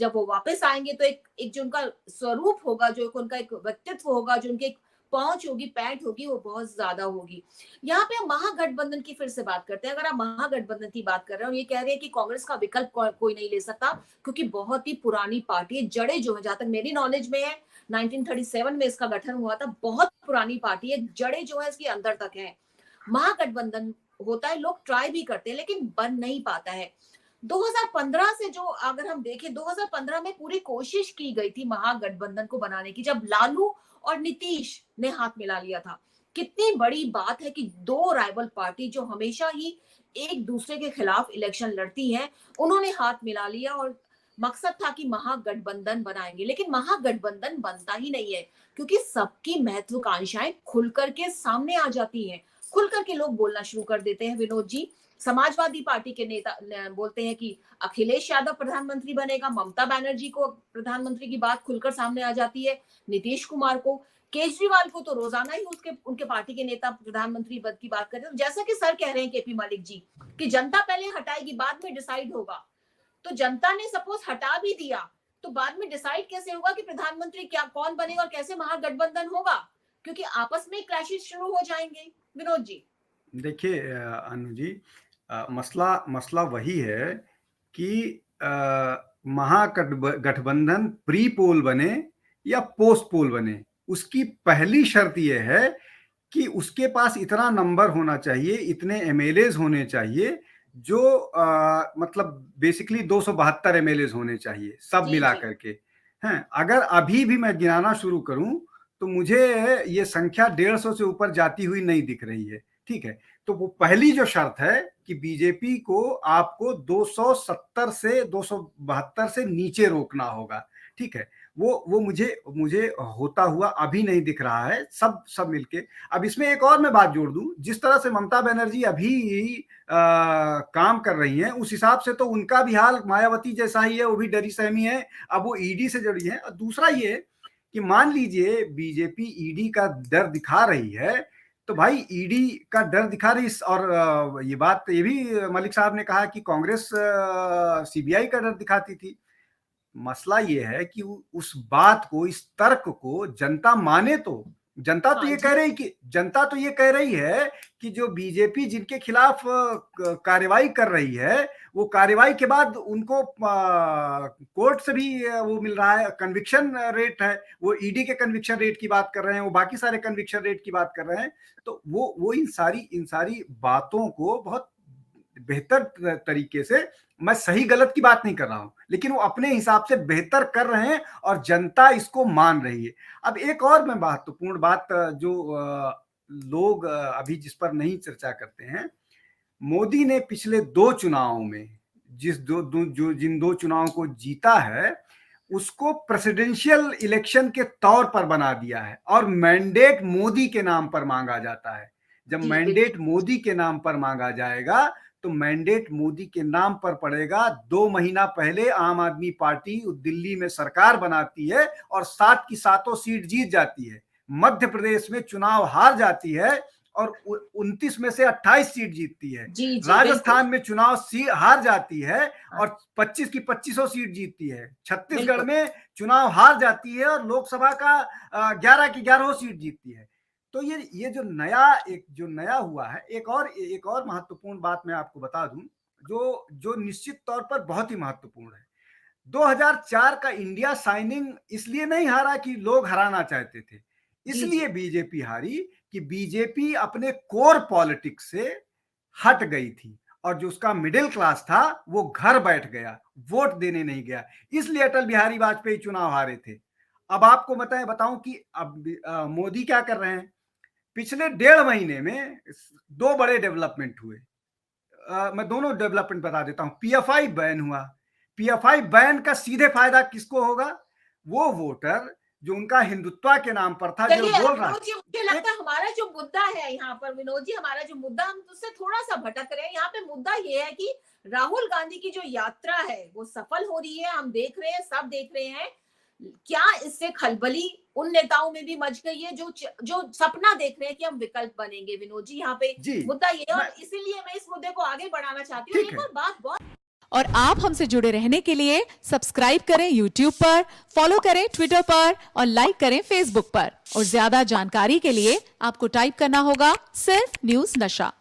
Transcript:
जब वो वापस आएंगे तो एक जो उनका स्वरूप होगा, जो उनका एक व्यक्तित्व होगा, जो उनकी एक पहुंच होगी, पैठ होगी, वो बहुत ज्यादा होगी। यहाँ पे हम महागठबंधन की फिर से बात करते हैं। अगर आप महागठबंधन की बात कर रहे हो, ये कह रहे हैं कि कांग्रेस का विकल्प कोई नहीं ले सकता क्योंकि बहुत ही पुरानी पार्टी है। जड़े जो है, जहां तक मेरी नॉलेज में है, 1937 में इसका गठन हुआ था। बहुत पुरानी पार्टी है, जड़े जो है इसकी अंदर तक है। महागठबंधन होता है, लोग ट्राई भी करते हैं लेकिन बन नहीं पाता है। 2015 से जो अगर हम देखें, 2015 में पूरी कोशिश की गई थी महागठबंधन को बनाने की, जब लालू और नीतीश ने हाथ मिला लिया था। कितनी बड़ी बात है कि दो राइवल पार्टी जो हमेशा ही एक दूसरे के खिलाफ इलेक्शन लड़ती हैं, उन्होंने हाथ मिला लिया और मकसद था कि महागठबंधन बनाएंगे। लेकिन महागठबंधन बनता ही नहीं है क्योंकि सबकी महत्वाकांक्षाएं खुल करके सामने आ जाती हैं। खुल करके लोग बोलना शुरू कर देते हैं। विनोद जी, समाजवादी पार्टी के नेता बोलते हैं कि अखिलेश यादव प्रधानमंत्री बनेगा, ममता बनर्जी को प्रधानमंत्री की बात खुलकर सामने आ जाती है, नीतीश कुमार को, केजरीवाल को तो रोजाना ही उनके पार्टी के नेता प्रधानमंत्री पद की बात करते हैं। जैसा कि सर कह रहे हैं केपी मलिक जी कि जनता पहले हटाएगी, बाद में डिसाइड होगा। तो जनता ने सपोज हटा भी दिया तो बाद में डिसाइड कैसे होगा कि प्रधानमंत्री क्या कौन बनेगा और कैसे महागठबंधन होगा, क्योंकि आपस में क्लैशेस शुरू हो जाएंगे। विनोद जी देखिए अनु जी, मसला मसला वही है कि महागठबंधन प्री पोल बने या पोस्ट पोल बने, उसकी पहली शर्त यह है कि उसके पास इतना नंबर होना चाहिए, इतने एमएलएज होने चाहिए, जो मतलब बेसिकली 272 एमएलएज होने चाहिए सब जी मिला जी करके हैं। अगर अभी भी मैं गिनाना शुरू करूं तो मुझे ये संख्या 150 से ऊपर जाती हुई नहीं दिख रही है। ठीक है, तो वो पहली जो शर्त है कि बीजेपी को आपको 270 से 272 से नीचे रोकना होगा। ठीक है, वो मुझे मुझे होता हुआ अभी नहीं दिख रहा है, सब मिलके। अब इसमें एक और मैं बात जोड़ दूं, जिस तरह से ममता बनर्जी अभी काम कर रही हैं, उस हिसाब से तो उनका भी हाल मायावती जैसा ही है, वो भी डरी सहमी है। अब वो ईडी से जुड़ी है। और दूसरा ये कि मान लीजिए बीजेपी ईडी का डर दिखा रही है, तो भाई ईडी का डर दिखा रही, और ये भी मलिक साहब ने कहा कि कांग्रेस सीबीआई का डर दिखाती थी। मसला ये है कि उस बात को, इस तर्क को जनता माने तो। हाँ जी जनता तो ये कह रही है कि जो बीजेपी जिनके खिलाफ कार्रवाई कर रही है, वो कार्रवाई के बाद उनको कोर्ट से भी वो मिल रहा है, कन्विक्शन रेट है। वो ईडी के कन्विक्शन रेट की बात कर रहे हैं, वो बाकी सारे कन्विक्शन रेट की बात कर रहे हैं। तो वो इन सारी बातों को बहुत बेहतर तरीके से, मैं सही गलत की बात नहीं कर रहा हूं, लेकिन वो अपने हिसाब से बेहतर कर रहे हैं और जनता इसको मान रही है। अब एक और मैं महत्वपूर्ण बात जो लोग अभी जिस पर नहीं चर्चा करते हैं, मोदी ने पिछले दो चुनावों में जिन दो चुनावों को जीता है, उसको प्रेसिडेंशियल इलेक्शन के तौर पर बना दिया है और मैंडेट मोदी के नाम पर मांगा जाता है। जब जी मैंडेट बिल्कुल। मोदी के नाम पर मांगा जाएगा तो मैंडेट मोदी के नाम पर पड़ेगा। 2 महीना पहले आम आदमी पार्टी दिल्ली में सरकार बनाती है और 7 की 7 सीट जीत जाती है। मध्य प्रदेश में चुनाव हार जाती है और 29 में से 28 सीट जीतती है। जी जी बिल्कुल। राजस्थान में चुनाव हार जाती है हाँ, और 25 की 25 सीट जीतती है। छत्तीसगढ़ बिल्कुल। में चुनाव हार जाती है और लोकसभा का 11 की 11 सीट जीतती है। तो ये जो नया हुआ है, एक और महत्वपूर्ण बात मैं आपको बता दूं, जो निश्चित तौर पर बहुत ही महत्वपूर्ण है। 2004 का इंडिया साइनिंग इसलिए नहीं हारा कि लोग हराना चाहते थे, जी इसलिए जी बीजेपी हारी कि बीजेपी अपने कोर पॉलिटिक्स से हट गई थी और जो उसका मिडिल क्लास था वो घर बैठ गया, वोट देने नहीं गया। इसलिए अटल बिहारी वाजपेयी चुनाव हारे थे। अब आपको बताऊं कि अब मोदी क्या कर रहे हैं। पिछले 1.5 महीने में 2 बड़े डेवलपमेंट हुए। मैं दोनों डेवलपमेंट बता देता हूं। पीएफआई बैन हुआ। पीएफआई बैन का सीधे फायदा किसको होगा? वो वोटर जो उनका हिंदुत्व के नाम पर था, जो चलिए बोल रहा विनोद जी, मुझे लगता एक है हमारा जो मुद्दा है यहाँ पर, विनोद जी हमारा जो मुद्दा, हम उससे थोड़ा सा भटक रहे हैं। यहाँ पे मुद्दा ये है कि राहुल गांधी की जो यात्रा है वो सफल हो रही है, हम देख रहे हैं, सब देख रहे हैं। क्या इससे खलबली उन नेताओं में भी मच गई है जो सपना देख रहे हैं कि हम विकल्प बनेंगे? विनोद जी यहाँ पे जी, मुद्दा ये है, मैं और इसीलिए मैं इस मुद्दे को आगे बढ़ाना चाहती हूँ। ठीक एक है। और बात बहुत और आप हमसे जुड़े रहने के लिए सब्सक्राइब करें YouTube पर, फॉलो करें ट्विटर पर और लाइक करें Facebook पर। और ज्यादा जानकारी के लिए आपको टाइप करना होगा सिर्फ न्यूज नशा।